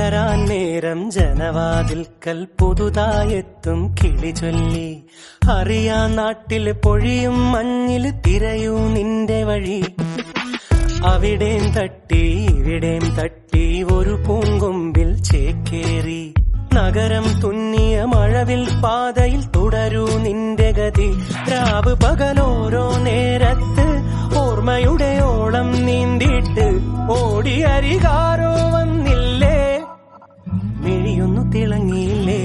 പുലരാൻ നേരം ജനവാതിൽക്കൽ പുതുതായെത്തും കിളി ചൊല്ലി. അറിയാ നാട്ടിൽ പൊഴിയും മഞ്ഞിൽ തിരയൂ നിന്റെ വഴി. അവിടേം തട്ടി ഇവിടേം തട്ടി ഒരു പൂങ്കൊമ്പിൽ ചേക്കേറി. നഗരം തുന്നിയ മഴവിൽ പാതയിൽ തുടരൂ നിന്റെ ഗതി. രാവ് പകലോരോ നേരത്ത് ഓർമ്മയുടെ ഓളം നീന്തിയിട്ട് ഓടിയരികാരോ വന്നില്ലേ, മിഴിയൊന്നു തിളങ്ങിയില്ലേ.